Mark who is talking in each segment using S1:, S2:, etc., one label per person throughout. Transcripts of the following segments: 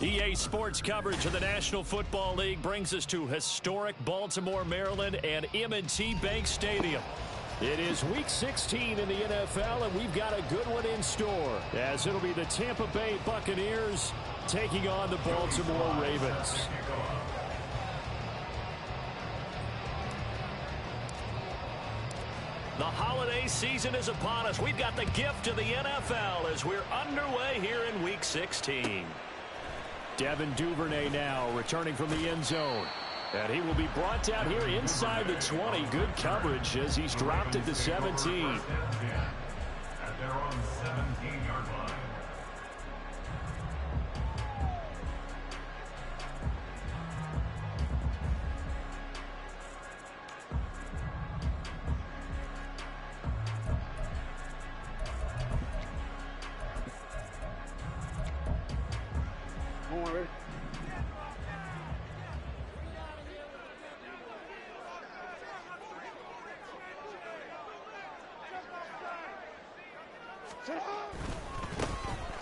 S1: EA Sports coverage of the National Football League brings us to historic Baltimore, Maryland, and M&T Bank Stadium. It is Week 16 in the NFL, and we've got a good one in store, as it'll be the Tampa Bay Buccaneers taking on the Baltimore Ravens. The holiday season is upon us. We've got the gift of the NFL as we're underway here in Week 16. Devin Duvernay now returning from the end zone. And he will be brought down here inside the 20. Good coverage as he's dropped at the 17.
S2: At their own 17-yard line.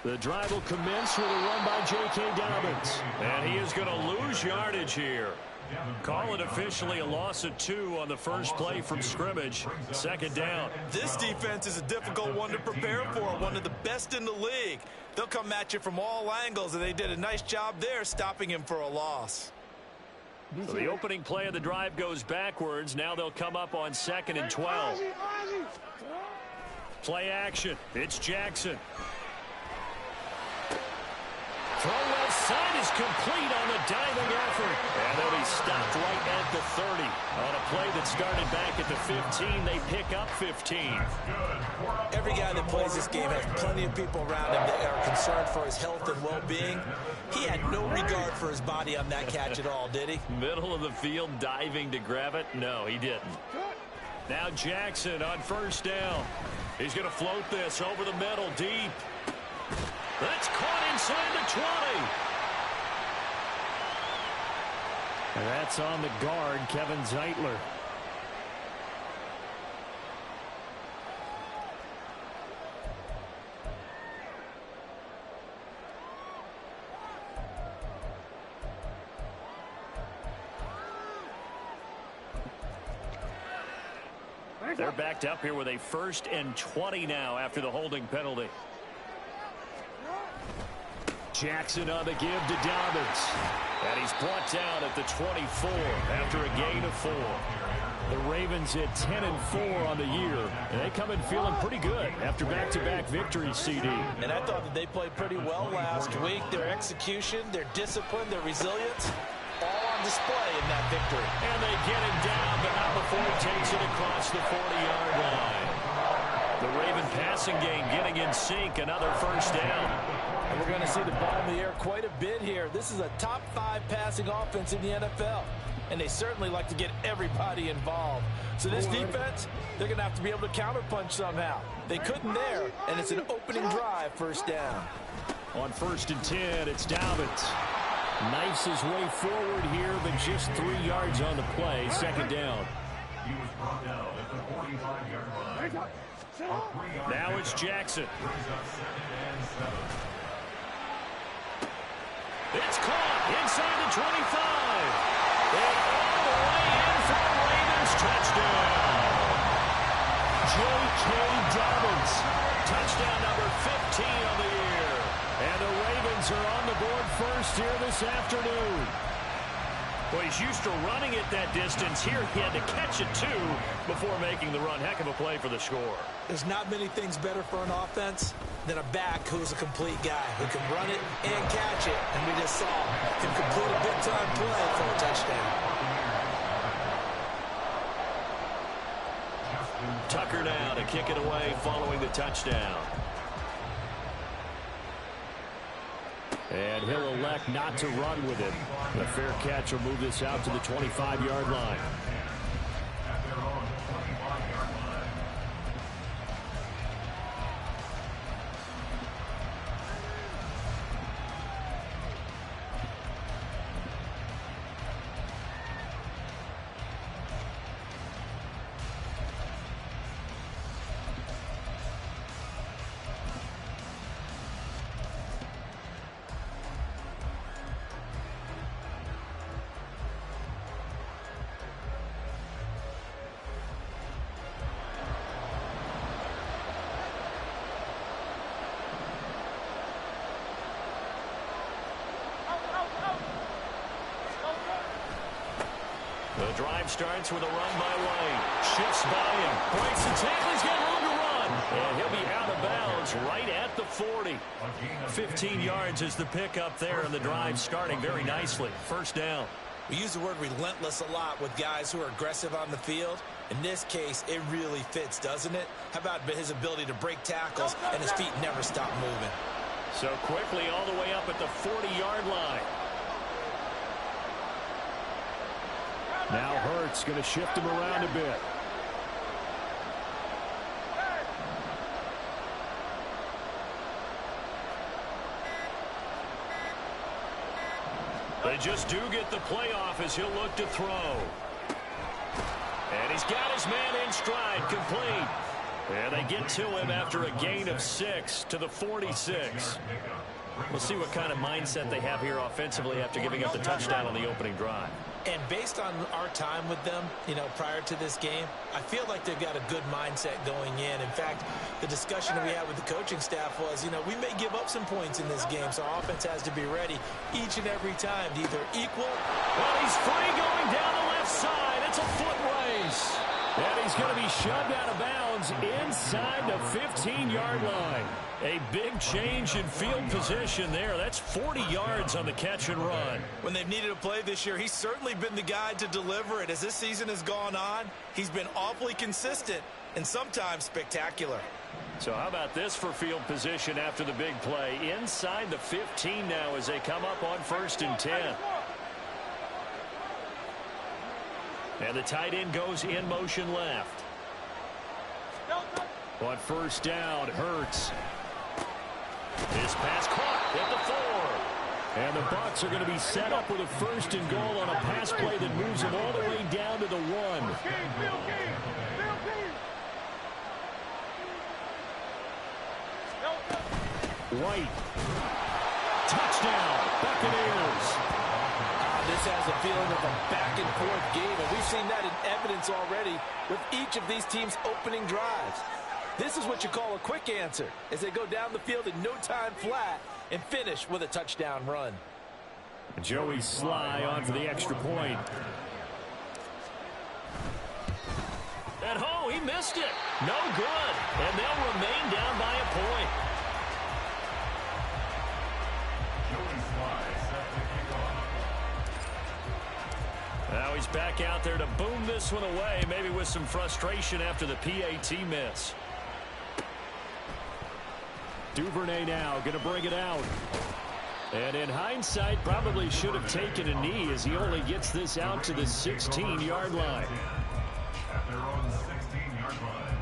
S1: The drive will commence with a run by J.K. Dobbins. And he is going to lose yardage here. Call it officially a loss of 2 on the first play from scrimmage. Second down.
S3: This defense is a difficult one to prepare for, one of the best in the league. They'll come at you from all angles, and they did a nice job there stopping him for a loss.
S1: So the opening play of the drive goes backwards. Now they'll come up on 2nd and 12. Play action. It's Jackson. Throw left side is complete on the diving effort. And they'll be stopped right at the 30. On a play that started back at the 15, they pick up 15.
S3: Every guy that plays this game has plenty of people around him that are concerned for his health and well-being. He had no regard for his body on that catch at all, did he?
S1: Middle of the field diving to grab it? No, he didn't. Now Jackson on first down. He's going to float this over the middle deep. That's caught inside the 20. And that's on the guard, Kevin Zeitler. They're backed up here with a 1st and 20 now after the holding penalty. Jackson on the give to Dobbins. And he's brought down at the 24 after a gain of 4. The Ravens at 10-4 on the year. And they come in feeling pretty good after back-to-back victories, CD.
S3: And I thought that they played pretty well last week. Their execution, their discipline, their resilience, all on display in that victory.
S1: And they get him down, but not before he takes it across the 40-yard line. The Raven passing game getting in sync, another first down.
S3: And we're going to see the ball in the air quite a bit here. This is a top 5 passing offense in the NFL. And they certainly like to get everybody involved. So this defense, they're going to have to be able to counterpunch somehow. They couldn't there, and it's an opening drive, first down.
S1: On 1st and 10, it's Dobbins. Knifes his way forward here, but just 3 yards on the play. Second down.
S2: He was brought down at the 45-yard line.
S1: Now it's Jackson. It's caught inside the 25. And all the way in for a Ravens touchdown. J.K. Dobbins. Touchdown number 15 on the year. And the Ravens are on the board first here this afternoon. Well, he's used to running it that distance. Here he had to catch it, too, before making the run. Heck of a play for the score.
S3: There's not many things better for an offense than a back who's a complete guy who can run it and catch it. And we just saw him complete a big-time play for a touchdown.
S1: Tucker now to kick it away following the touchdown. And he'll elect not to run with it. The fair catch will move this out to the 25-yard line. The drive starts with a run by White. Shifts by him. Breaks the tackle. He's got room to run. And he'll be out of bounds right at the 40. 15 yards is the pickup there, and the drive starting very nicely. First down.
S3: We use the word relentless a lot with guys who are aggressive on the field. In this case, it really fits, doesn't it? How about his ability to break tackles and his feet never stop moving?
S1: So quickly all the way up at the 40-yard line. Now Hurts going to shift him around a bit. They just do get the playoff as he'll look to throw. And he's got his man in stride, complete. And they get to him after a gain of 6 to the 46. We'll see what kind of mindset they have here offensively after giving up the touchdown on the opening drive.
S3: And based on our time with them, prior to this game, I feel like they've got a good mindset going in. In fact, the discussion that we had with the coaching staff was, we may give up some points in this game, so our offense has to be ready each and every time to either equal.
S1: Well, he's free going down the left side. It's a foot race. And he's going to be shoved out of bounds inside the 15-yard line. A big change in field position there. That's 40 yards on the catch and run.
S3: When they've needed a play this year, he's certainly been the guy to deliver it. As this season has gone on, he's been awfully consistent and sometimes spectacular.
S1: So how about this for field position after the big play? Inside the 15 now as they come up on 1st and 10. And the tight end goes in motion left. On 1st down, Hurts. His pass caught at the 4. And the Bucs are going to be set up with a 1st and goal on a pass play that moves them all the way down to the 1. White. Touchdown, Buccaneers.
S3: This has a feeling of a back-and-forth game, and we've seen that in evidence already with each of these teams' opening drives. This is what you call a quick answer as they go down the field in no time flat and finish with a touchdown run.
S1: Joey Sly on for the extra point. And he missed it. No good. And they'll remain down by a point. Now he's back out there to boom this one away, maybe with some frustration after the PAT miss. Duvernay now going to bring it out. And in hindsight, probably should have taken a knee as he only gets this out to the 16-yard line.
S2: At their own 16-yard line.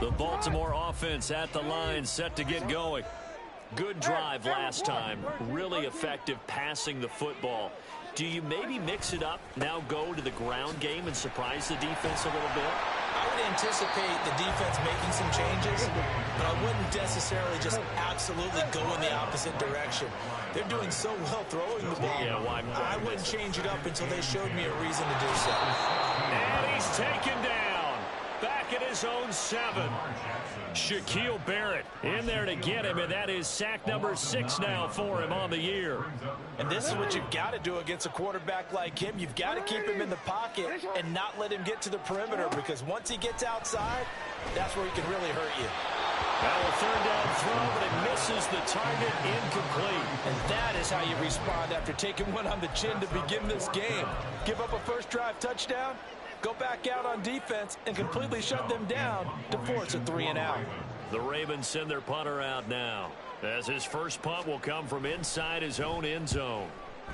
S1: The Baltimore offense at the line, set to get going. Good drive last time. Really effective passing the football. Do you maybe mix it up, now go to the ground game and surprise the defense a little bit?
S3: I would anticipate the defense making some changes, but I wouldn't necessarily just absolutely go in the opposite direction. They're doing so well throwing the ball.
S1: Yeah,
S3: I wouldn't change it up until they showed me a reason to do so.
S1: And he's taken down. Back at his own 7. Shaquille Barrett in there to get him, and that is sack number 6 now for him on the year.
S3: And this is what you've got to do against a quarterback like him. You've got to keep him in the pocket and not let him get to the perimeter, because once he gets outside, that's where he can really hurt you.
S1: Now a 3rd down throw, but it misses the target, incomplete.
S3: And that is how you respond after taking one on the chin to begin this game. Give up a first drive touchdown, go back out on defense and completely shut them down to force a 3-and-out.
S1: The Ravens send their punter out now, as his first punt will come from inside his own end zone.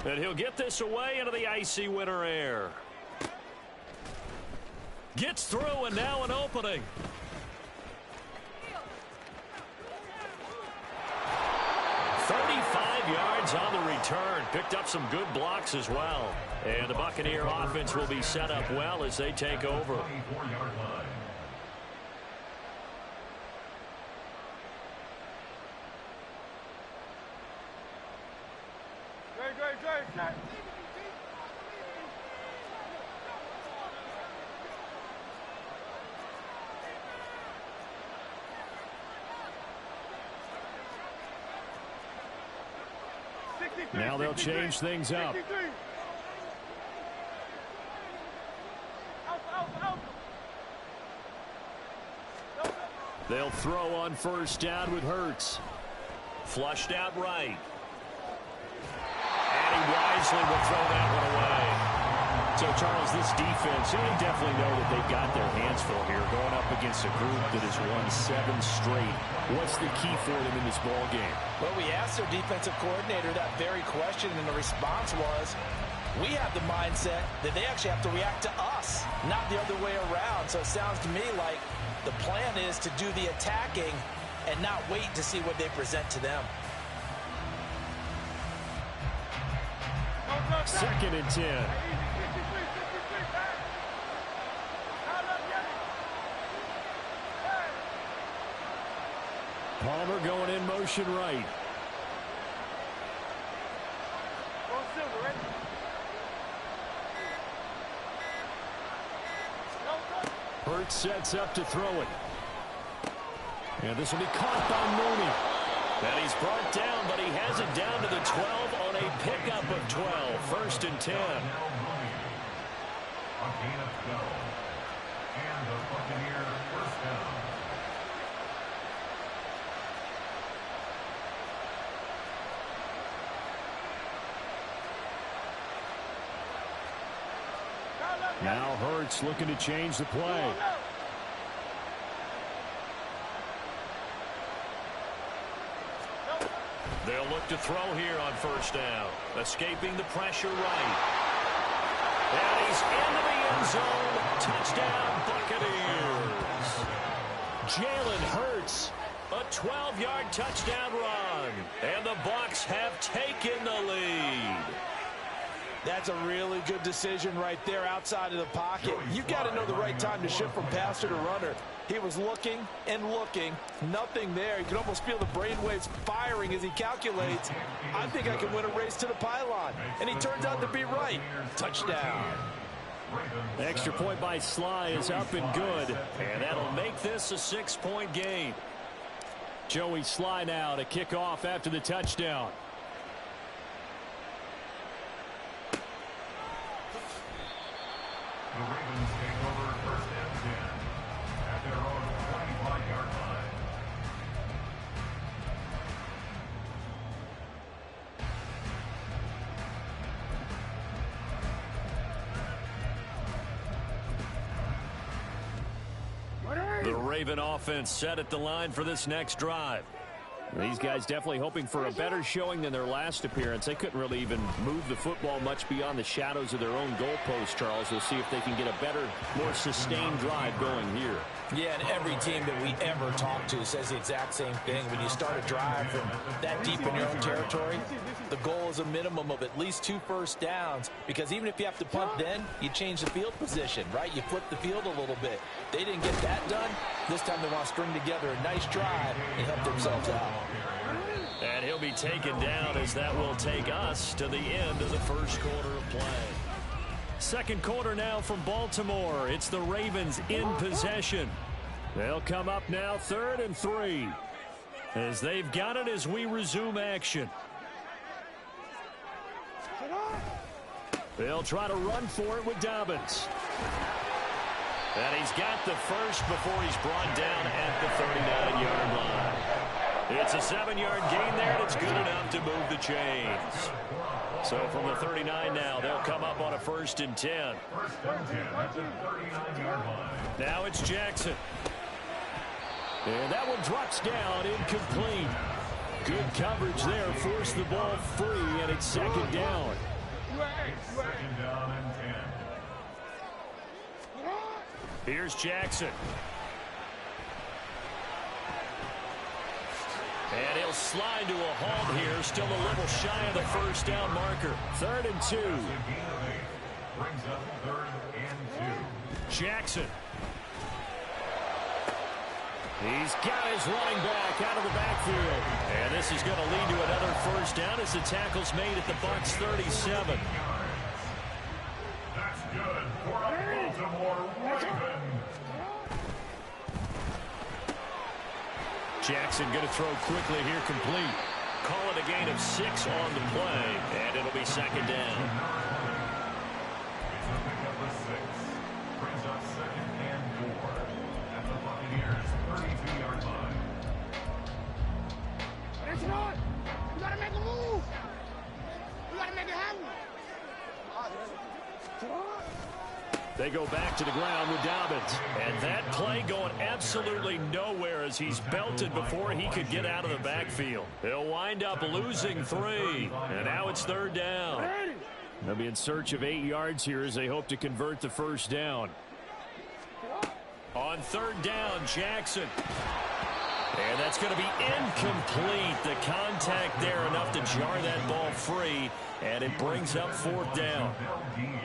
S1: And he'll get this away into the icy winter air. Gets through, and now an opening. Yards on the return. Picked up some good blocks as well. And the Buccaneer offense will be set up well as they take over. Now they'll change things up. They'll throw on first down with Hurts. Flushed out right. And he wisely will throw that one away. So, Charles, this defense, they definitely know that they've got their hands full here, going up against a group that has won 7 straight. What's the key for them in this ball game?
S3: Well, we asked their defensive coordinator that very question, and the response was, we have the mindset that they actually have to react to us, not the other way around. So it sounds to me like the plan is to do the attacking and not wait to see what they present to them.
S1: 2nd and 10. Palmer going in motion right. Hurts sets up to throw it. And this will be caught by Mooney. And he's brought down, but he has it down to the 12 on a pickup of 12. 1st and 10.
S2: A gain of 12. And the Buccaneer first down.
S1: Now Hurts looking to change the play. They'll look to throw here on first down. Escaping the pressure right. And he's into the end zone. Touchdown, Buccaneers. Jalen Hurts, a 12-yard touchdown run. And the Bucs have taken the lead.
S3: That's a really good decision right there outside of the pocket. You've got to know the right time to shift from passer to runner. He was looking and looking. Nothing there. You can almost feel the brainwaves firing as he calculates. I think I can win a race to the pylon. And he turns out to be right. Touchdown.
S1: Extra point by Sly is up and good. And that'll make this a 6-point game. Joey Sly now to kick off after the touchdown.
S2: The Ravens take over 1st and 10 at their own 25-yard line.
S1: The Raven offense set at the line for this next drive. These guys definitely hoping for a better showing than their last appearance. They couldn't really even move the football much beyond the shadows of their own goalpost, Charles. We'll see if they can get a better, more sustained drive going here.
S3: Yeah, and every team that we ever talk to says the exact same thing. When you start a drive from that deep in your own territory, the goal is a minimum of at least 2 first downs, because even if you have to punt then, you change the field position, right? You flip the field a little bit. They didn't get that done. This time they want to string together a nice drive and help themselves out.
S1: And he'll be taken down as that will take us to the end of the first quarter of play. 2nd quarter now from Baltimore. It's the Ravens in possession. They'll come up now 3rd and 3 as they've got it as we resume action. They'll try to run for it with Dobbins. And he's got the first before he's brought down at the 39-yard line. It's a 7-yard gain there, and it's good enough to move the chains. So from the 39 now, they'll come up on a 1st and 10.
S2: 1st and 10 at the 39-yard line.
S1: Now it's Jackson. And that one drops down, incomplete. Good coverage there, forced the ball free, and it's 2nd down.
S2: 2nd down and 10.
S1: Here's Jackson. And he'll slide to a halt here, still a little shy of the first down marker. 3rd and 2.
S2: Brings up 3rd and 2.
S1: Jackson. He's got his running back out of the backfield. And this is going to lead to another first down as the tackle's made at the Bucs 37.
S2: That's good for a Baltimore Raven.
S1: Jackson going to throw quickly here, complete. call it a gain of 6 on the play, and it'll be second down.
S2: It's a pickup of 6. Brings up second and 4 at the Buccaneers' 32-yard line.
S4: That's right. We gotta make a move. We gotta make it happen.
S1: They go back to the ground with Dobbins. And that play going absolutely nowhere as he's belted before he could get out of the backfield. He'll wind up losing 3. And now it's third down. They'll be in search of 8 yards here as they hope to convert the first down. On third down, Jackson. And that's going to be incomplete. The contact there enough to jar that ball free. And it brings up fourth down.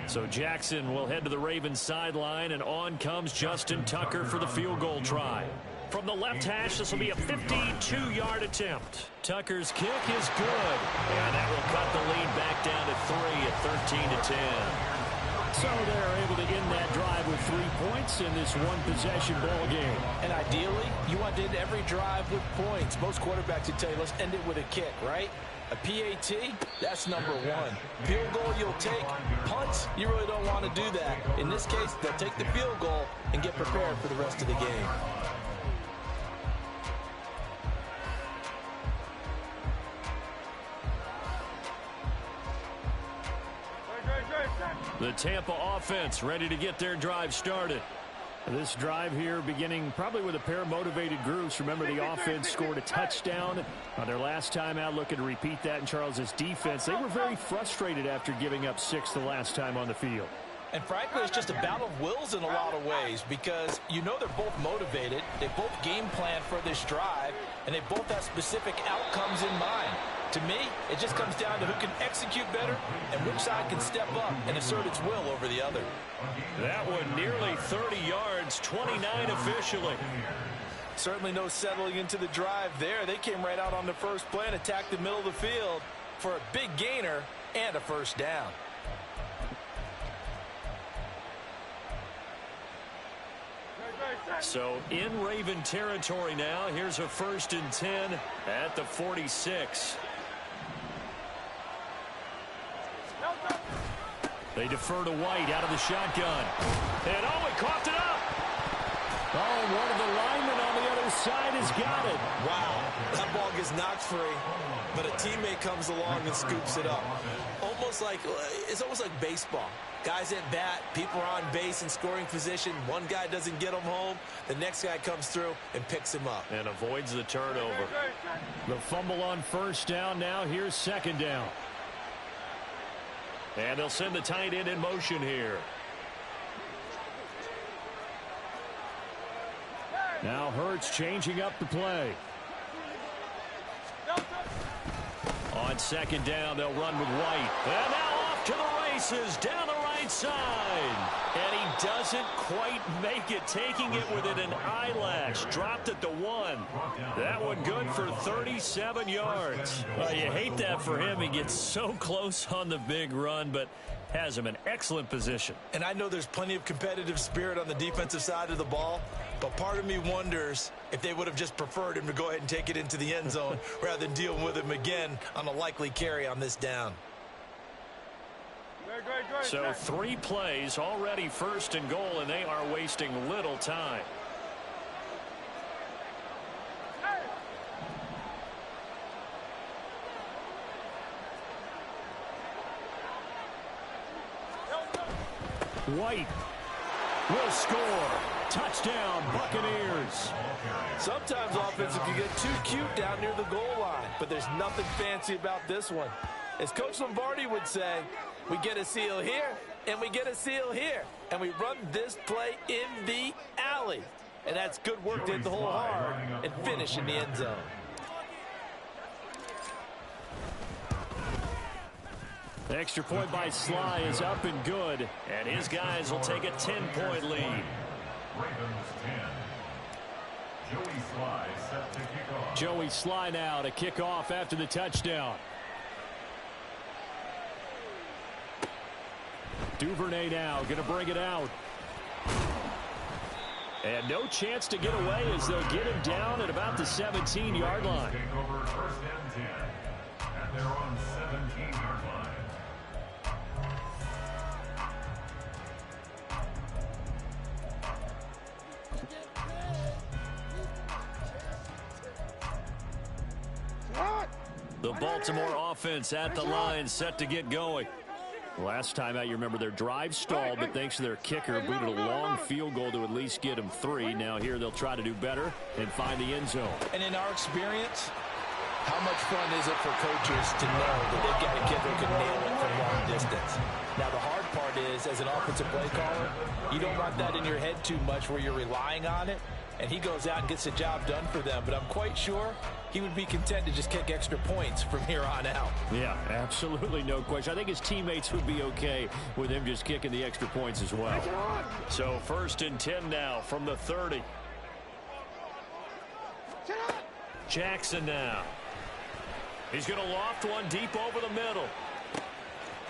S1: So Jackson will head to the Ravens sideline, and on comes Justin Tucker for the field goal try. From the left hash, this will be a 52-yard attempt. Tucker's kick is good. And that will cut the lead back down to 3 at 13-10. So they're able to end that drive with 3 points in this one-possession ball game.
S3: And ideally, you want to end every drive with points. Most quarterbacks would tell you, let's end it with a kick, right? A PAT, that's number 1. Field goal you'll take. Punts, you really don't want to do that. In this case, they'll take the field goal and get prepared for the rest of the game.
S1: The Tampa offense ready to get their drive started. This drive here beginning probably with a pair of motivated groups. Remember, the offense scored a touchdown on their last time out, looking to repeat that in Charles's defense. They were very frustrated after giving up 6 the last time on the field.
S3: And frankly, it's just a battle of wills in a lot of ways because you know they're both motivated. They both game plan for this drive, and they both have specific outcomes in mind. To me, it just comes down to who can execute better and which side can step up and assert its will over the other.
S1: That one nearly 30 yards, 29 officially.
S3: Certainly no settling into the drive there. They came right out on the first play and attacked the middle of the field for a big gainer and a first down.
S1: So in Raven territory now. Here's a 1st and 10 at the 46. They defer to White out of the shotgun. And he coughed it up. Oh, one of the linemen on the other side has got it.
S5: Wow, that ball gets knocked free, but a teammate comes along and scoops it up. It's almost like baseball. Guys at bat, people are on base in scoring position. One guy doesn't get him home. The next guy comes through and picks him up.
S1: And avoids the turnover. The fumble on first down now. Here's second down. And they'll send the tight end in motion here. Now Hurts changing up the play. On second down, they'll run with White. And now off to the races down the right side. And he doesn't quite make it, taking it within an eyelash. Dropped at the 1. That one good for 37 yards. Well, you hate that for him. He gets so close on the big run, but has him in excellent position.
S5: And I know there's plenty of competitive spirit on the defensive side of the ball, but part of me wonders if they would have just preferred him to go ahead and take it into the end zone rather than deal with him again on a likely carry on this down.
S1: So 3 plays already 1st and goal, and they are wasting little time. White will score. Touchdown, Buccaneers.
S3: Sometimes offense can get too cute down near the goal line, but there's nothing fancy about this one. As Coach Lombardi would say, we get a seal here, and we get a seal here, and we run this play in the alley. And that's good work to hit the hole hard and finish in the end zone.
S1: The extra point by Sly is up and good, and his guys will take a 10-point lead.
S2: Ravens 10. Joey Sly set to kick off.
S1: Joey Sly now to kick off after the touchdown. Duvernay now going to bring it out. And no chance to get away as they'll get him down at about the 17-yard line.
S2: Take over 1st and 10. at their own 17-yard line.
S1: The Baltimore offense at the line, set to get going. Last time out, you remember their drive stalled, but thanks to their kicker, booted a long field goal to at least get them 3. Now here they'll try to do better and find the end zone.
S3: And in our experience, how much fun is it for coaches to know that they've got a kid who can nail it from long distance? Now, the hard part is, as an offensive play caller, you don't want that in your head too much where you're relying on it, and he goes out and gets the job done for them. But I'm quite sure he would be content to just kick extra points from here on out.
S1: Yeah, absolutely no question. I think his teammates would be okay with him just kicking the extra points as well. So 1st and 10 now from the 30. Jackson now. He's going to loft one deep over the middle.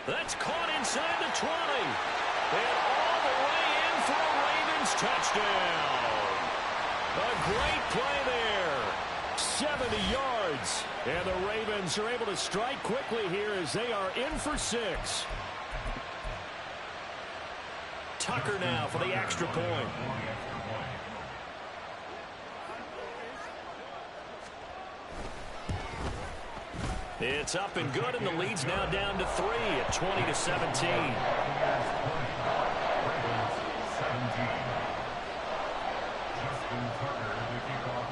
S1: That's caught inside the 20. And all the way in for a Ravens touchdown. A great play there. 70 yards. And the Ravens are able to strike quickly here as they are in for 6. Tucker now for the extra point. It's up and good, and the lead's now down to 3 at 20-17.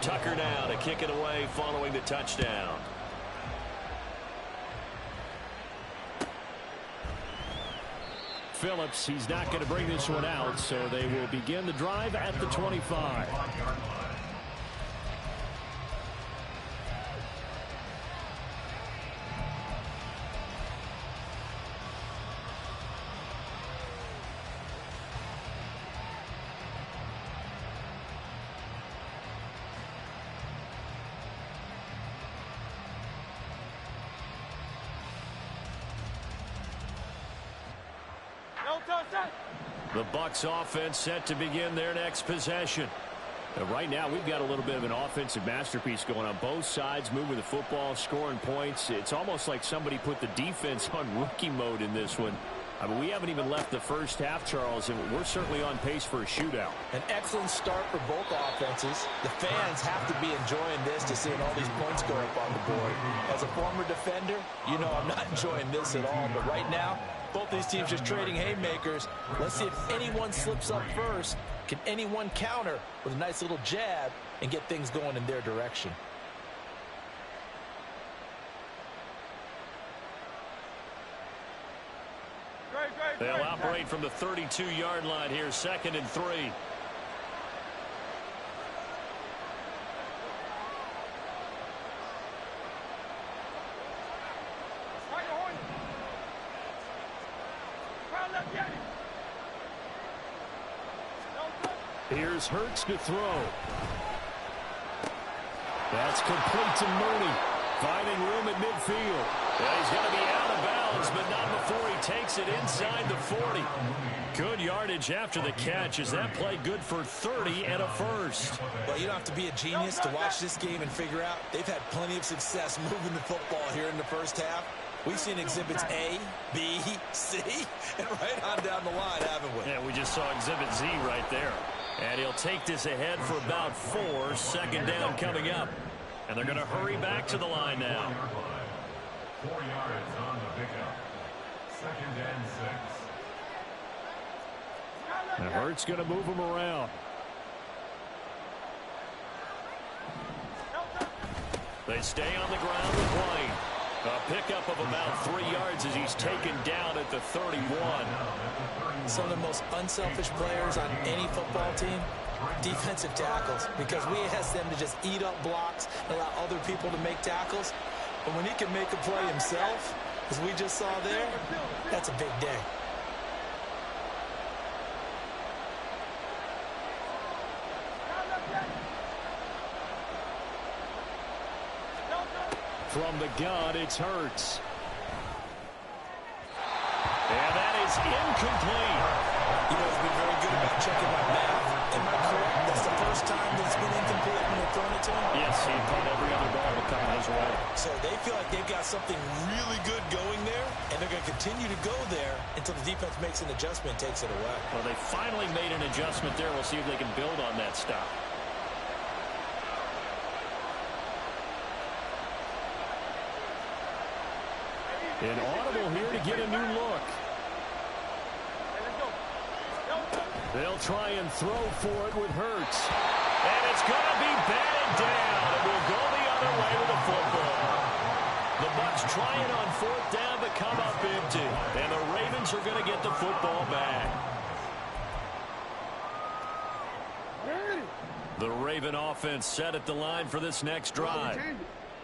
S1: Tucker now to kick it away following the touchdown. Phillips, he's not going to bring this one out, so they will begin the drive at the 25. The Bucs offense set to begin their next possession. Right now, we've got a little bit of an offensive masterpiece going on both sides, moving the football, scoring points. It's almost like somebody put the defense on rookie mode in this one. I mean, we haven't even left the first half, Charles, and we're certainly on pace for a shootout.
S3: An excellent start for both offenses. The fans have to be enjoying this to seeing all these points go up on the board. As a former defender, you know I'm not enjoying this at all, but right now, both these teams just trading haymakers. Let's see if anyone slips up first. Can anyone counter with a nice little jab and get things going in their direction?
S1: They'll operate from the 32-yard line here, 2nd and 3. Here's Hurts to throw. That's complete to Mooney. Finding room at midfield. Well, he's going to be out of bounds, but not before he takes it inside the 40. Good yardage after the catch. Is that play good for 30 and a first?
S5: Well, you don't have to be a genius to watch this game and figure out they've had plenty of success moving the football here in the first half. We've seen exhibits A, B, C, and right on down the line, haven't we?
S1: Yeah, we just saw exhibit Z right there. And he'll take this ahead for about 4. 2nd down coming up. And they're going to hurry back to the line now.
S2: 4 yards on the pickup. 2nd and 6.
S1: And Hurts going to move him around. They stay on the ground with Blaine. A pickup of about 3 yards as he's taken down at the 31.
S5: Some of the most unselfish players on any football team, defensive tackles, because we ask them to just eat up blocks and allow other people to make tackles. But when he can make a play himself, as we just saw there, that's a big day.
S1: From the gun, it's Hurts. And that is incomplete.
S5: You know, he's been very good about checking my math. Am I correct That's the first time that it's been incomplete when they're throwing it to him?
S1: Yes, he caught every other ball that coming his way.
S5: So they feel like they've got something really good going there, and they're going to continue to go there until the defense makes an adjustment and takes it away.
S1: Well, they finally made an adjustment there. We'll see if they can build on that stop. An audible here to get a new look. They'll try and throw for it with Hurts. And it's going to be batted down. It will go the other way with the football. The Bucs trying on fourth down but come up empty. And the Ravens are going to get the football back. The Raven offense set at the line for this next drive.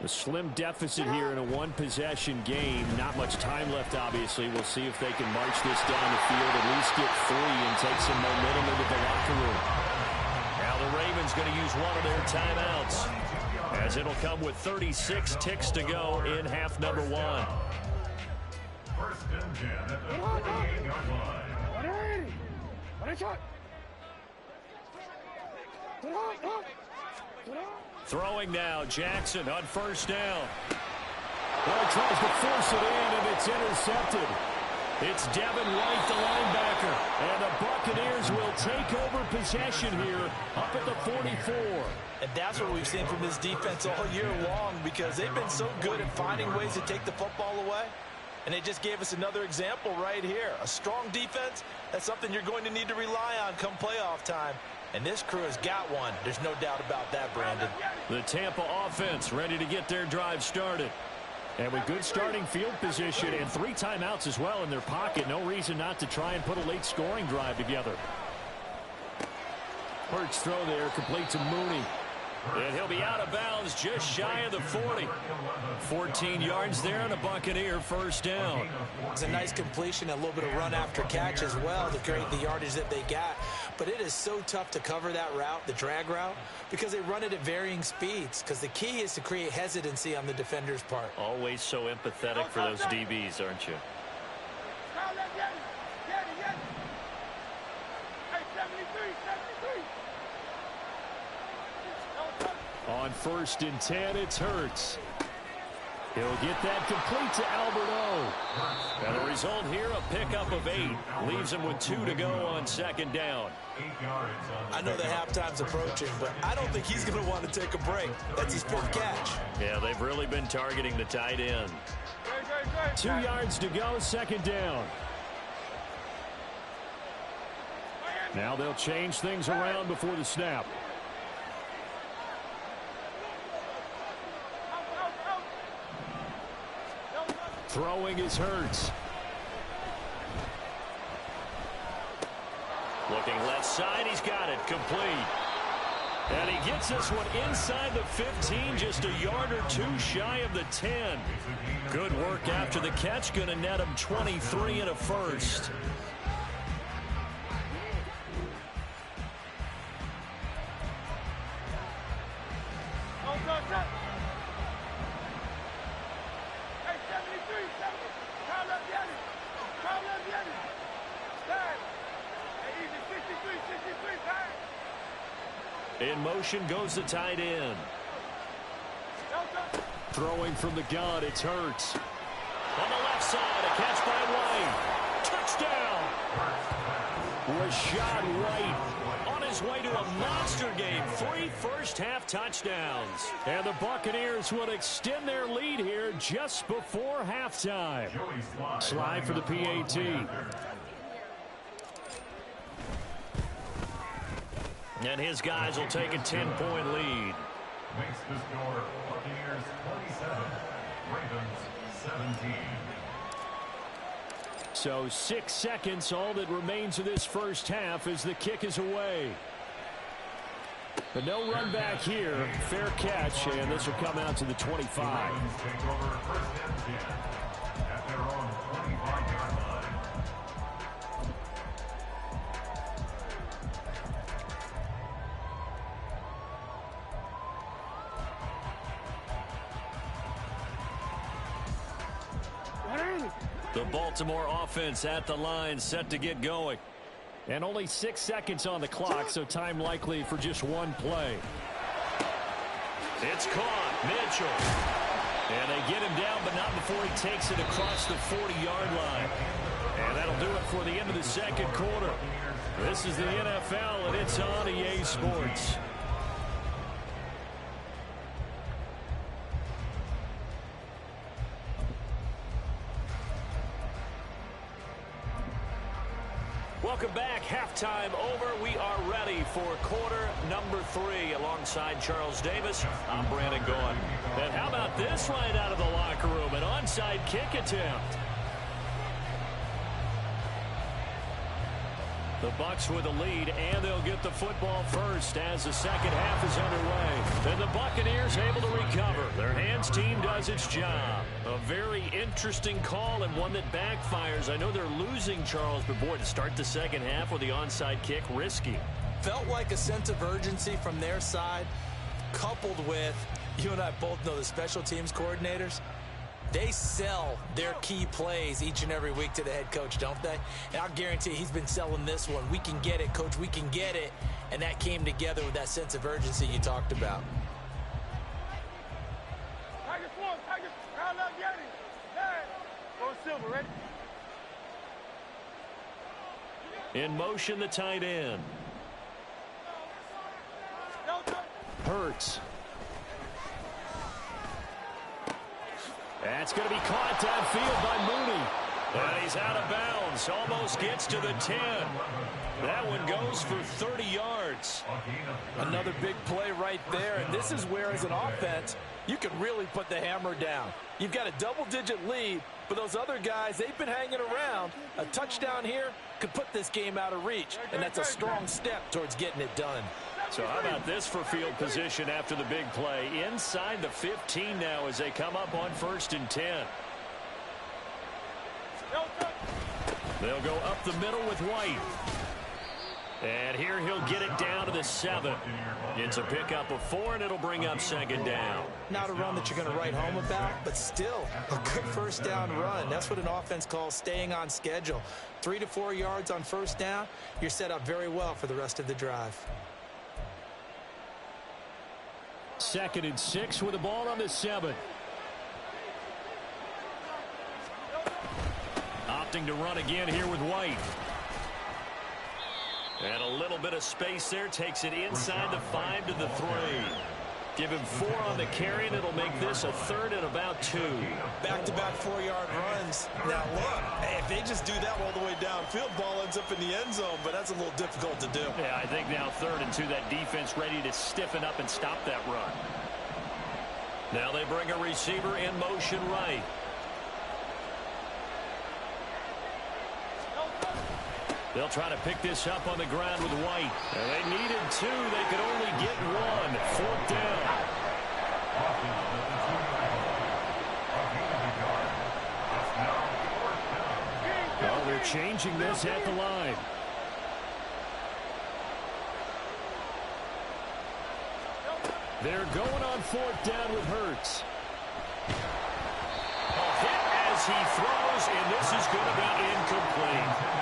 S1: A slim deficit here in a one-possession game. Not much time left, obviously. We'll see if they can march this down the field, at least get 3 and take some momentum into the locker room. Now the Ravens going to use one of their timeouts, as it'll come with 36 ticks to go in half number 1.
S2: First and 10 at the 48-yard line.
S1: Throwing now, Jackson on first down. Well, he tries to force it in, and it's intercepted. It's Devin White, the linebacker. And the Buccaneers will take over possession here up at the 44.
S3: And that's what we've seen from this defense all year long, because they've been so good at finding ways to take the football away. And they just gave us another example right here. A strong defense, that's something you're going to need to rely on come playoff time. And this crew has got one. There's no doubt about that, Brandon.
S1: The Tampa offense ready to get their drive started. And with good starting field position and 3 timeouts as well in their pocket, no reason not to try and put a late scoring drive together. Hurts throw there, complete to Mooney. And he'll be out of bounds just shy of the 40. 14 yards there on a Buccaneer first down.
S5: It's a nice completion, a little bit of run after catch as well to create the yardage that they got. But it is so tough to cover that route, the drag route, because they run it at varying speeds. Because the key is to create hesitancy on the defender's part.
S1: Always so empathetic for those DBs, aren't you? On first and 10, it's Hurts. He'll get that complete to Albert O. And the result here, a pickup of 8. Leaves him with 2 to go on second down.
S5: I know that halftime's approaching, but I don't think he's going to want to take a break. That's his 5th catch.
S1: Yeah, they've really been targeting the tight end. 2 yards to go, second down. Now they'll change things around before the snap. Throwing is Hurts. Looking left side, he's got it, complete. And he gets this one inside the 15, just a yard or 2 shy of the 10. Good work after the catch, going to net him 23 and a first. In motion goes the tight end. Throwing from the gun, it's Hurts. On the left side, a catch by White. Touchdown! Rashad White on his way to a monster game. 3 first-half touchdowns. And the Buccaneers will extend their lead here just before halftime. Slide for the PAT. And his guys will take a 10-point lead.
S2: Makes the score Buccaneers 27, Ravens 17.
S1: So 6 seconds, all that remains of this first half as the kick is away. But no run back here. Fair catch, and this will come out to the 25.
S2: Ravens take over first and 10 at their own 25-yard line.
S1: The Baltimore offense at the line, set to get going. And only 6 seconds on the clock, so time likely for just one play. It's caught. Mitchell. And they get him down, but not before he takes it across the 40-yard line. And that'll do it for the end of the second quarter. This is the NFL, and it's on EA Sports. Welcome back. Halftime over. We are ready for quarter number 3 alongside Charles Davis. I'm Brandon Gaughan. And how about this right out of the locker room? An onside kick attempt. The Bucs with a lead, and they'll get the football first as the second half is underway. And the Buccaneers able to recover. Their hands team does its job. A very interesting call and one that backfires. I know they're losing, Charles, but boy, to start the second half with the onside kick, risky.
S5: Felt like a sense of urgency from their side, coupled with, you and I both know the special teams coordinators. They sell their key plays each and every week to the head coach, don't they? And I'll guarantee he's been selling this one. We can get it, coach. We can get it. And that came together with that sense of urgency you talked about.
S4: Tiger Swarm, Tiger, round up, Yeti. Hey, go silver, ready?
S1: In motion, the tight end. Hurts. That's going to be caught downfield by Mooney. And he's out of bounds. Almost gets to the 10. That one goes for 30 yards.
S3: Another big play right there. And this is where, as an offense, you can really put the hammer down. You've got a double-digit lead, but those other guys, they've been hanging around. A touchdown here could put this game out of reach, and that's a strong step towards getting it done.
S1: So how about this for field position after the big play? Inside the 15 now as they come up on 1st and 10. They'll go up the middle with White. And here he'll get it down to the 7. It's a pickup of 4, and it'll bring up 2nd down.
S5: Not a run that you're going to write home about, but still a good first down run. That's what an offense calls staying on schedule. 3 to 4 yards on first down, you're set up very well for the rest of the drive.
S1: 2nd and 6 with the ball on the 7. Opting to run again here with White. And a little bit of space there. Takes it inside the 5 to the 3. Give him 4 on the carry, and it'll make this a 3rd and about 2.
S5: Back-to-back 4-yard runs. Now, look, if they just do that all the way downfield, ball ends up in the end zone, but that's a little difficult to do.
S1: Yeah, I think now 3rd and 2, that defense ready to stiffen up and stop that run. Now they bring a receiver in motion right. They'll try to pick this up on the ground with White. And they needed 2. They could only get 1. 4th down. Oh, they're changing this at the line. They're going on 4th down with Hurts. A hit as he throws, and this is going to be incomplete.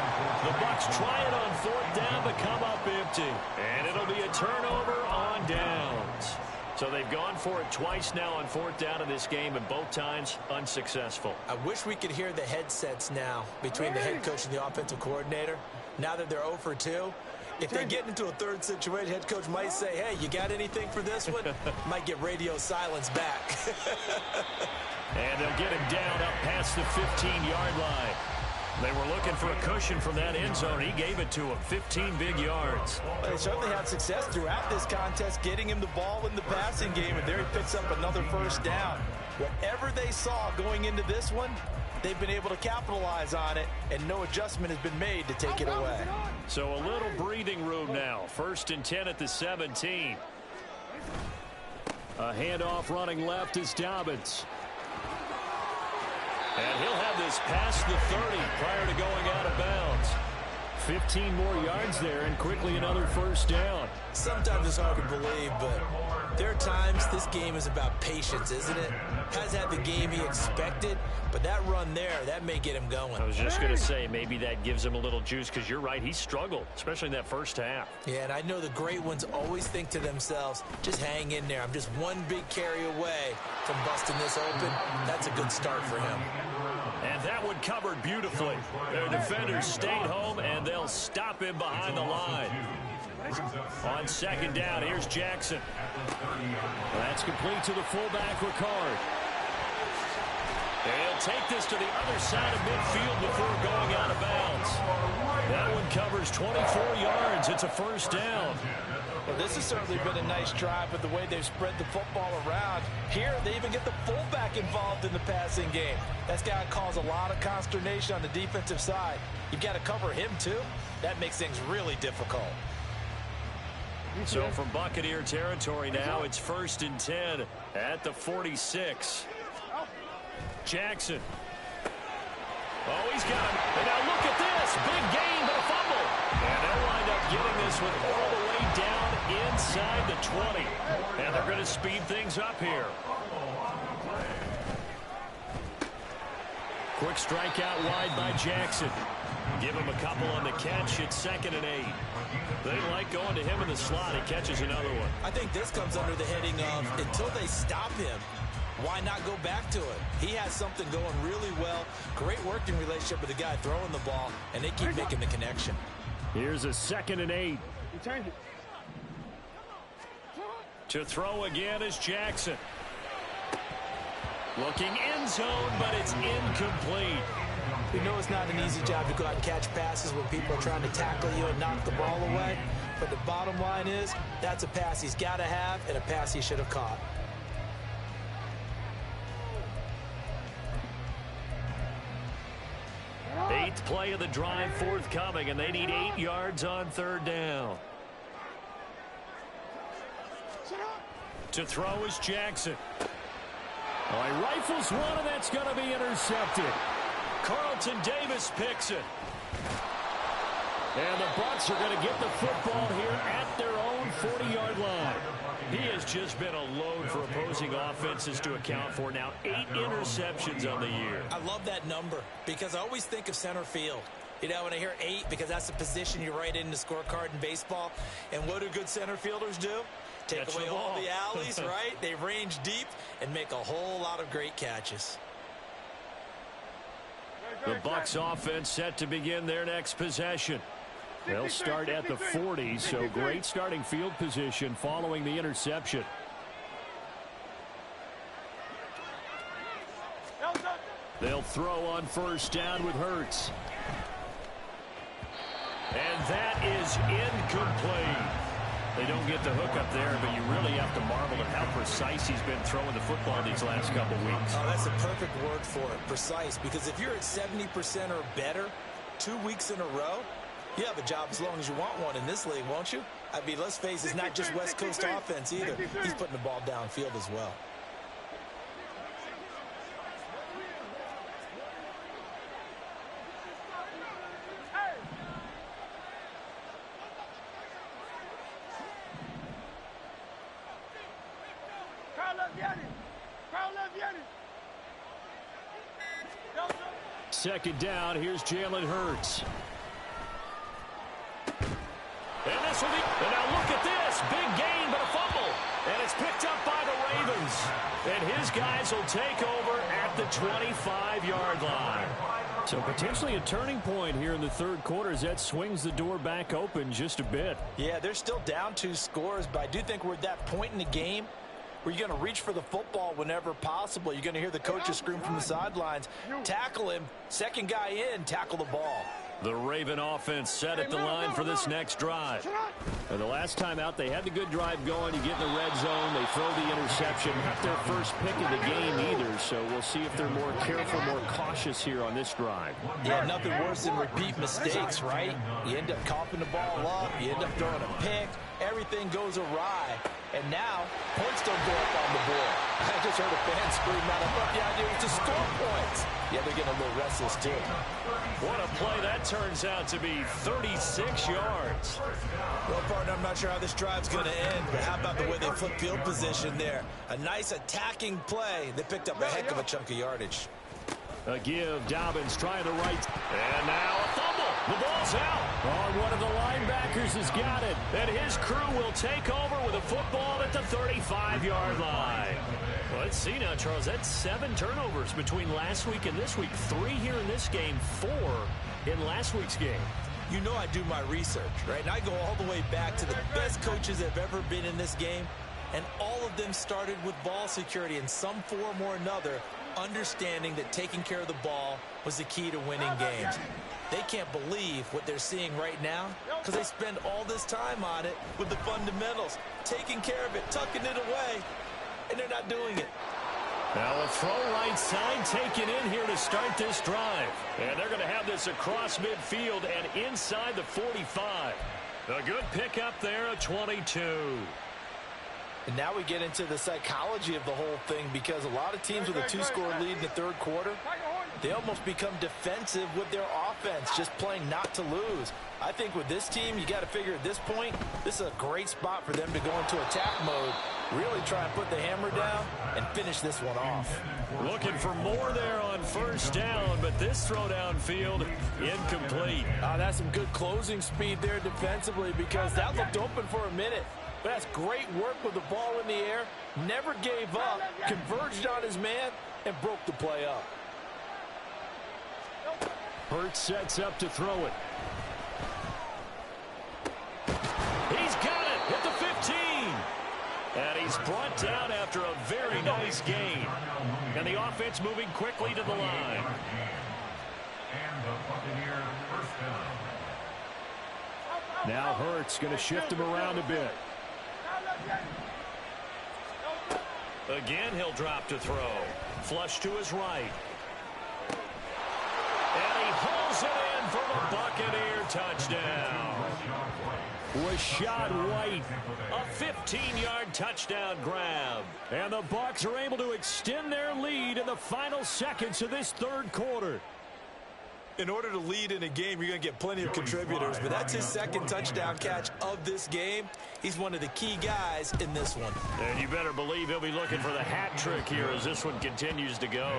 S1: The Bucs try it on 4th down, but come up empty. And it'll be a turnover on downs. So they've gone for it twice now on 4th down in this game, and both times unsuccessful.
S5: I wish we could hear the headsets now between the head coach and the offensive coordinator. Now that they're 0 for 2, if they get into a 3rd situation, head coach might say, hey, you got anything for this one? Might get radio silence back.
S1: And they'll get him down up past the 15-yard line. They were looking for a cushion from that end zone. He gave it to him. 15 big yards.
S3: Well, they certainly had success throughout this contest, getting him the ball in the passing game, and there he picks up another 1st down. Whatever they saw going into this one, they've been able to capitalize on it, and no adjustment has been made to take it away.
S1: So a little breathing room now. 1st and 10 at the 17. A handoff running left is Dobbins. And he'll have this past the 30 prior to going out of bounds. 15 more yards there and quickly another first down.
S5: Sometimes it's hard to believe, but there are times this game is about patience, isn't it? Has had the game he expected, but that run there, that may get him going.
S1: I was just going to say, maybe that gives him a little juice, because you're right, he struggled, especially in that first half.
S5: Yeah, and I know the great ones always think to themselves, just hang in there. I'm just one big carry away from busting this open. That's a good start for him.
S1: And that one covered beautifully. Their defenders stayed home, and they'll stop him behind the line. On second down, here's Jackson. That's complete to the fullback, Ricard. He'll take this to the other side of midfield before going out of bounds. That one covers 24 yards. It's a first down.
S3: Well, this has certainly been a nice drive with the way they've spread the football around. Here, they even get the fullback involved in the passing game. That's got to cause a lot of consternation on the defensive side. You've got to cover him, too. That makes things really difficult.
S1: So from Buccaneer territory now, it's 1st and 10 at the 46. Jackson. Oh, he's got him. And now look at this. Big gain, but a fumble. And they'll wind up getting this one all the way down inside the 20. And they're going to speed things up here. Quick strikeout wide by Jackson. Give him a couple on the catch. It's 2nd and 8. They like going to him in the slot. He catches another one.
S5: I think this comes under the heading of, until they stop him, why not go back to it? He has something going really well. Great working relationship with the guy throwing the ball, and they keep making the connection.
S1: Here's a 2nd and 8. To throw again is Jackson. Looking end zone, but it's incomplete.
S5: We know it's not an easy job to go out and catch passes when people are trying to tackle you and knock the ball away. But the bottom line is, that's a pass he's got to have and a pass he should have caught.
S1: Eighth play of the drive forthcoming, and they need 8 yards on 3rd down. To throw is Jackson. Oh, he rifles one, and that's going to be intercepted. Carlton Davis picks it. And the Bucs are going to get the football here at their own 40-yard line. He has just been a load for opposing offenses to account for. Now 8 interceptions on the year.
S5: I love that number because I always think of center field. You know, when I hear 8, because that's the position you write in the scorecard in baseball. And what do good center fielders do? Take away all the alleys, right? They range deep and make a whole lot of great catches.
S1: The Bucs offense set to begin their next possession. They'll start at the 40, so great starting field position following the interception. They'll throw on 1st down with Hurts. And that is incomplete. They don't get the hook up there, but you really have to marvel at how precise he's been throwing the football these last couple weeks.
S5: Oh, that's a perfect word for it, precise, because if you're at 70% or better 2 weeks in a row, you have a job as long as you want one in this league, won't you? I mean, let's face it, it's not just West Coast offense either. He's putting the ball downfield as well.
S1: Second down, here's Jalen Hurts. And this will be, and now look at this, big gain but a fumble. And it's picked up by the Ravens. And his guys will take over at the 25-yard line. So potentially a turning point here in the 3rd quarter as that swings the door back open just a bit.
S3: Yeah, they're still down 2 scores, but I do think we're at that point in the game where you're going to reach for the football whenever possible. You're going to hear the coaches scream from the sidelines, tackle him, second guy in, tackle the ball.
S1: The Raven offense set at the line for this next drive. And the last time out, they had the good drive going. You get in the red zone, they throw the interception. Not their first pick of the game either, so we'll see if they're more careful, more cautious here on this drive.
S3: Yeah, nothing worse than repeat mistakes, right? You end up coughing the ball up, you end up throwing a pick, everything goes awry. And now, points don't go up on the board. I just heard a fan scream out. I thought the idea was to score points. Yeah, they're getting a little restless, too.
S1: What a play that turns out to be, 36 yards.
S5: Well, partner, I'm not sure how this drive's going to end, but how about the way they flip field position there? A nice attacking play. They picked up a heck of a chunk of yardage.
S1: A give, Dobbins trying to right. And now a fumble. The ball's out. Oh, one of the linebackers has got it. And his crew will take over with a football at the 35-yard line. Well, let's see now, Charles. That's 7 turnovers between last week and this week. 3 here in this game, 4 in last week's game.
S5: You know I do my research, right? And I go all the way back to the best coaches that have ever been in this game. And all of them started with ball security in some form or another, understanding that taking care of the ball was the key to winning games. They can't believe what they're seeing right now because they spend all this time on it with the fundamentals, taking care of it, tucking it away, and they're not doing it.
S1: Now a throw right side taken in here to start this drive. And they're going to have this across midfield and inside the 45. A good pickup there at 22.
S3: And now we get into the psychology of the whole thing, because a lot of teams with a 2-score lead in the third quarter, they almost become defensive with their offense, just playing not to lose. I think with this team, you got to figure at this point, this is a great spot for them to go into attack mode, really try and put the hammer down and finish this one off.
S1: Looking for more there on first down, but this throw downfield incomplete.
S3: That's some good closing speed there defensively, because that looked open for a minute. But that's great work with the ball in the air. Never gave up, converged on his man, and broke the play up.
S1: Hurts sets up to throw it. He's got it at the 15. And he's brought down after a very nice gain. And the offense moving quickly to the line.
S2: And the Buccaneers first down.
S1: Now Hurts going to shift him around a bit. Again, he'll drop to throw. Flush to his right. And he hauls it in for the Buccaneer touchdown. Rashad White, a 15-yard touchdown grab. And the Bucs are able to extend their lead in the final seconds of this third quarter.
S5: In order to lead in a game, you're going to get plenty of contributors, but that's his second touchdown catch of this game. He's one of the key guys in this one.
S1: And you better believe he'll be looking for the hat trick here as this one continues to go.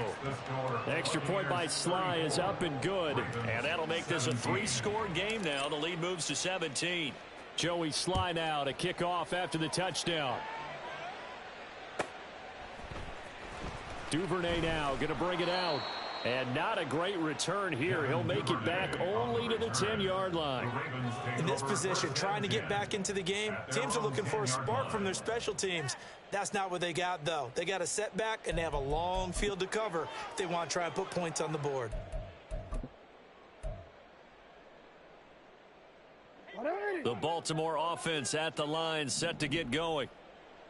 S1: Extra point by Sly is up and good, and that'll make this a 3-score game now. The lead moves to 17. Joey Sly now to kick off after the touchdown. Duvernay now going to bring it out. And not a great return here. He'll make it back only to the 10-yard line.
S5: In this position, trying to get back into the game, teams are looking for a spark from their special teams. That's not what they got, though. They got a setback, and they have a long field to cover if they want to try and put points on the board.
S1: The Baltimore offense at the line, set to get going.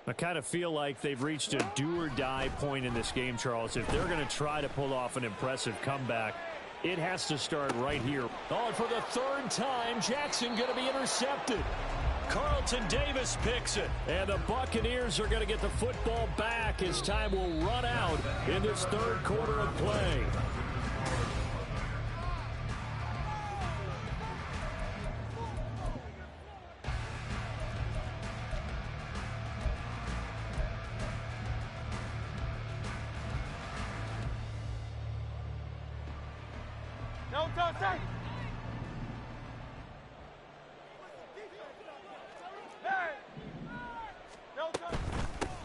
S1: I kind of feel like they've reached a do-or-die point in this game, Charles. If they're going to try to pull off an impressive comeback, it has to start right here. Oh, and for the third time, Jackson going to be intercepted. Carlton Davis picks it. And the Buccaneers are going to get the football back as time will run out in this third quarter of play.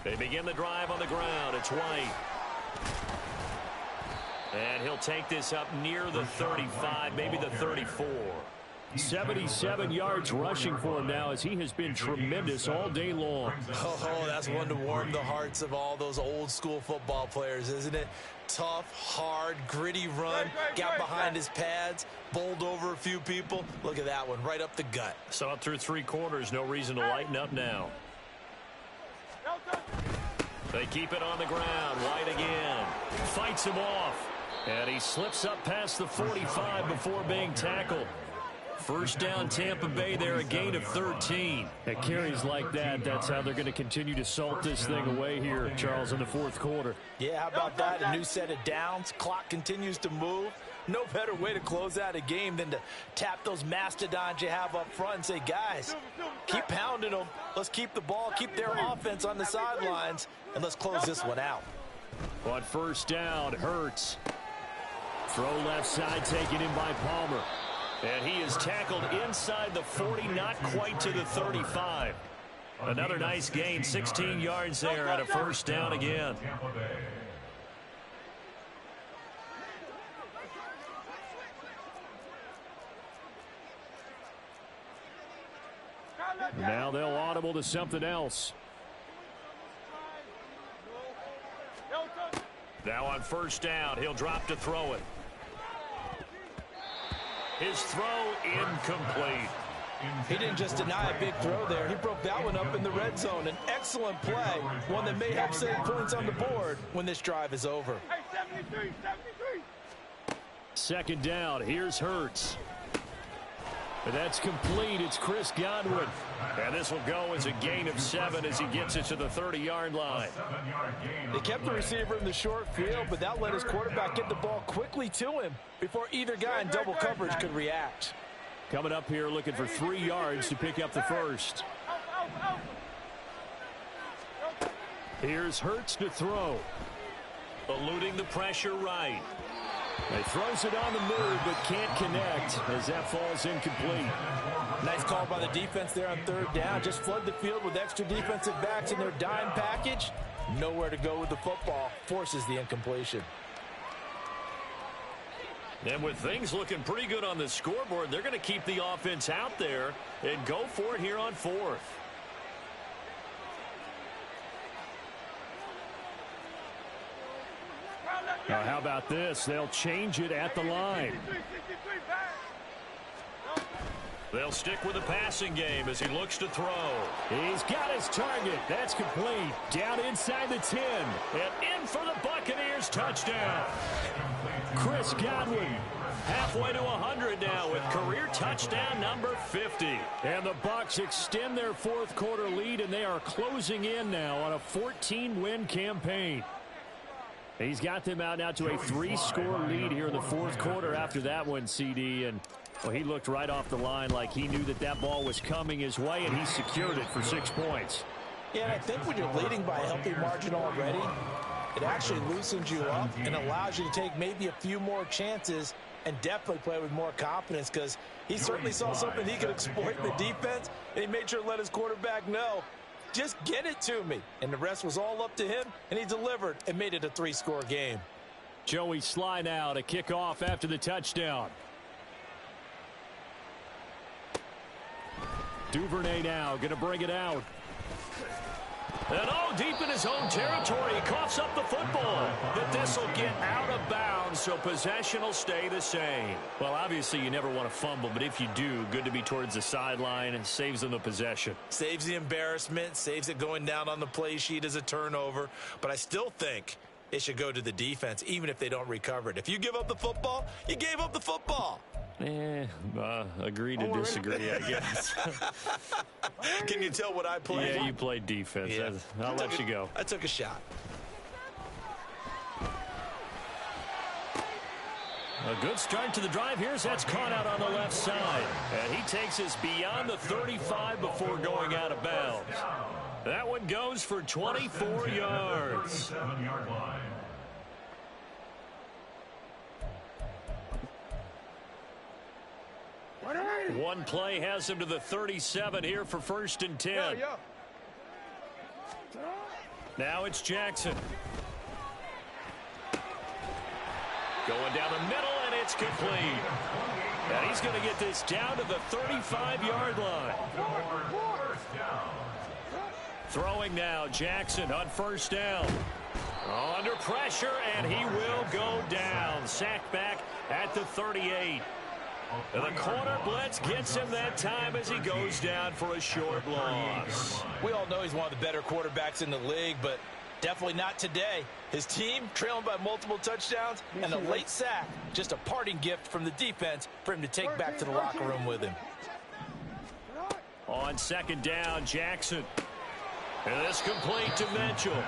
S1: They begin the drive on the ground. It's White. And he'll take this up near the 35, maybe the 34. 77 yards rushing for him now as he has been tremendous all day long.
S5: Oh, that's one to warm the hearts of all those old school football players, isn't it? Tough, hard, gritty run, got behind his pads, bowled over a few people. Look at that one, right up the gut.
S1: Saw it through 3 quarters, no reason to lighten up now. They keep it on the ground. White again. Fights him off. And he slips up past the 45 before being tackled. First down Tampa Bay there, a gain of 13. At carries like that, that's how they're going to continue to salt this thing away here, Charles, in the fourth quarter.
S3: Yeah, how about that? A new set of downs. Clock continues to move. No better way to close out a game than to tap those mastodons you have up front and say, guys, keep pounding them. Let's keep the ball, keep their offense on the sidelines, and let's close this one out.
S1: On first down, Hurts. Throw left side taken in by Palmer. And he is tackled inside the 40, not quite to the 35. Another nice gain, 16 yards there at a first down again. Now they'll audible to something else. Now on first down, he'll drop to throw it. His throw incomplete.
S3: He didn't just deny a big throw there. He broke that one up in the red zone. An excellent play, one that may help save points on the board when this drive is over.
S4: Hey, 73.
S1: Second down, here's Hurts. And that's complete. It's Chris Godwin. And this will go as a gain of 7 as he gets it to the 30-yard line.
S3: They kept the receiver in the short field, but that let his quarterback get the ball quickly to him before either guy in double coverage could react.
S1: Coming up here looking for 3 yards to pick up the first. Here's Hurts to throw. Eluding the pressure right. He throws it on the move, but can't connect as that falls incomplete.
S3: Nice call by the defense there on third down. Just flood the field with extra defensive backs in their dime package. Nowhere to go with the football. Forces the incompletion.
S1: And with things looking pretty good on the scoreboard, they're going to keep the offense out there and go for it here on fourth. Now, how about this? They'll change it at the line. They'll stick with the passing game as he looks to throw. He's got his target. That's complete. Down inside the 10. And in for the Buccaneers touchdown. Chris Godwin halfway to 100 now with career touchdown number 50. And the Bucs extend their fourth quarter lead, and they are closing in now on a 14-win campaign. He's got them out now to a 3-score lead here in the fourth quarter after that one, CD. And well, he looked right off the line like he knew that that ball was coming his way, and he secured it for 6 points.
S3: Yeah, and I think when you're leading by a healthy margin already, it actually loosens you up and allows you to take maybe a few more chances and definitely play with more confidence, because he certainly saw something he could exploit in the defense, and he made sure to let his quarterback know, just get it to me. And the rest was all up to him, and he delivered and made it a 3-score game.
S1: Joey Sly now to kick off after the touchdown. Duvernay now going to bring it out. And deep in his own territory, he coughs up the football. But this will get out of bounds, so possession will stay the same. Well, obviously you never want to fumble, but if you do, good to be towards the sideline and saves them the possession.
S5: Saves the embarrassment, saves it going down on the play sheet as a turnover. But I still think it should go to the defense, even if they don't recover it. If you give up the football, you gave up the football.
S1: Agree to disagree, I guess.
S5: Can you tell what I played?
S1: Yeah, you played defense.
S5: Yeah.
S1: I'll let you go.
S5: I took a shot.
S1: A good start to the drive. Here's that's caught out on the left side. And he takes us beyond the 35 before going out of bounds. That one goes for 24 yards.
S2: 37-yard line.
S1: One play has him to the 37 here for 1st and 10. Now it's Jackson. Going down the middle, and it's complete. And he's going to get this down to the 35-yard line. Throwing now, Jackson on 1st down. Under pressure, and he will go down. Sacked back at the 38. And the corner blitz gets him that time as he goes down for a short loss.
S3: We all know he's one of the better quarterbacks in the league, but Definitely not today. His team trailing by multiple touchdowns and a late sack. Just a parting gift from the defense for him to take back to the locker room with him.
S1: On second down, Jackson. And this complete to Mitchell.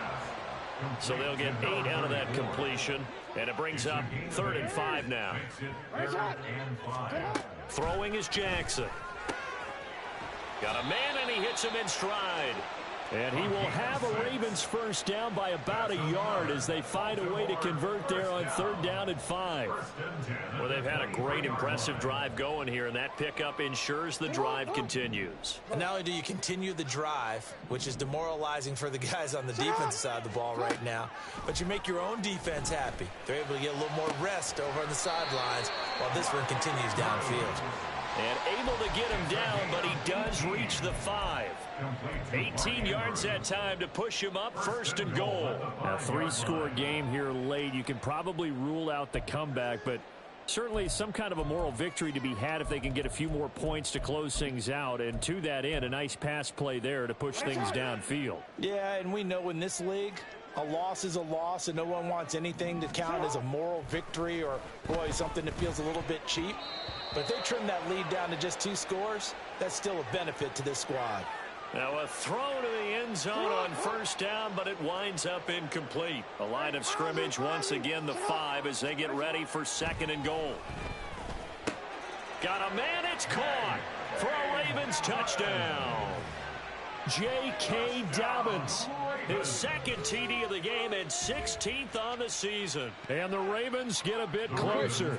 S1: So they'll get 8 out of that completion. And it brings up 3rd and 5 now. Throwing is Jackson. Got a man, and he hits him in stride. And he will have a Ravens first down by about a yard as they find a way to convert there on 3rd down and 5. Well, they've had a great, impressive drive going here, and that pickup ensures the drive continues.
S5: And not only do you continue the drive, which is demoralizing for the guys on the defense side of the ball right now, but you make your own defense happy. They're able to get a little more rest over on the sidelines while this one continues downfield.
S1: And able to get him down, but he does reach the 5. 18 yards that time to push him up, 1st and goal. A 3-score game here late. You can probably rule out the comeback, but certainly some kind of a moral victory to be had if they can get a few more points to close things out. And to that end, a nice pass play there to push things downfield.
S3: Yeah, and we know in this league, a loss is a loss, and no one wants anything to count as a moral victory or, boy, something that feels a little bit cheap. But if they trim that lead down to just 2 scores, that's still a benefit to this squad.
S1: Now a throw to the end zone on 1st down, but it winds up incomplete. A line of scrimmage once again the 5 as they get ready for 2nd and goal. Got a man, it's caught for a Ravens touchdown. J.K. Dobbins, his 2nd TD of the game and 16th on the season. And the Ravens get a bit closer.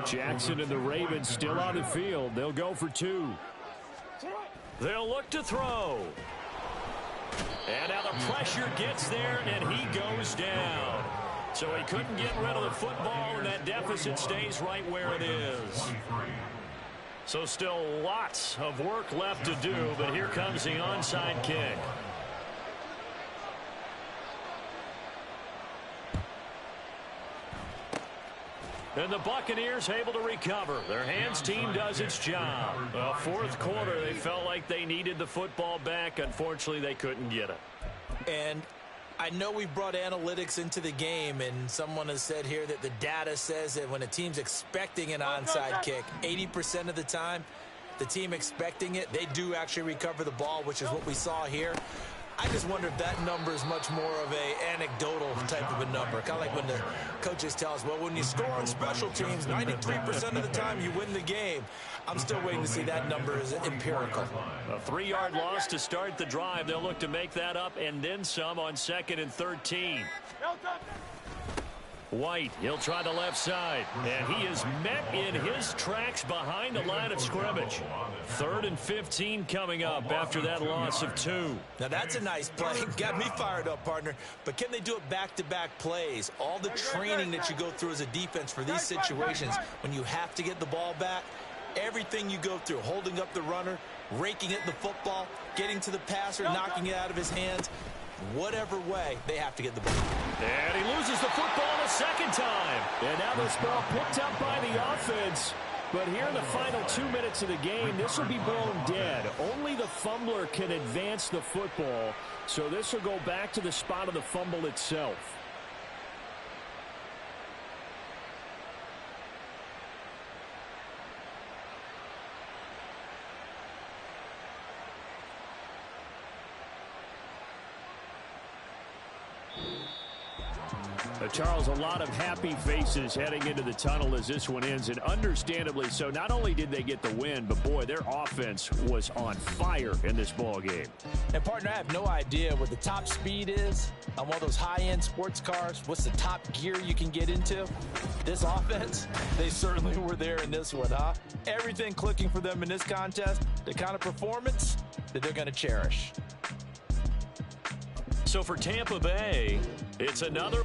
S1: Jackson and the Ravens still on the field. They'll go for 2. They'll look to throw. And now the pressure gets there, and he goes down. So he couldn't get rid of the football, and that deficit stays right where it is. So still lots of work left to do, but here comes the onside kick. And the Buccaneers able to recover. Their hands team does its job. Well, 4th quarter, they felt like they needed the football back. Unfortunately, they couldn't get it.
S5: And I know we brought analytics into the game, and someone has said here that the data says that when a team's expecting an onside kick, 80% of the time, the team expecting it, they do actually recover the ball, which is what we saw here. I just wonder if that number is much more of a anecdotal type of a number. Kind of like when the coaches tell us, well, when you score on special teams, 93% of the time you win the game. I'm still waiting to see that number is empirical.
S1: A 3-yard loss to start the drive. They'll look to make that up and then some on 2nd and 13. White, he'll try the left side, and he is met in his tracks behind the line of scrimmage. 3rd and 15 coming up after that loss of 2.
S5: Now that's a nice play. Got me fired up, partner. But can they do it back-to-back plays? All the training that you go through as a defense for these situations, when you have to get the ball back, everything you go through, holding up the runner, raking at the football, getting to the passer, knocking it out of his hands, whatever way, they have to get the ball.
S1: And he loses the football a 2nd time. And now this ball picked up by the offense. But here in the final 2 minutes of the game, this will be blown dead. Only the fumbler can advance the football. So this will go back to the spot of the fumble itself. Charles, a lot of happy faces heading into the tunnel as this one ends, and understandably so. Not only did they get the win, but boy, their offense was on fire in this ball game.
S3: And partner, I have no idea what the top speed is on one of those high-end sports cars. What's the top gear you can get into? This offense, they certainly were there in this one, huh? Everything clicking for them in this contest, the kind of performance that they're going to cherish.
S1: So for Tampa Bay, it's another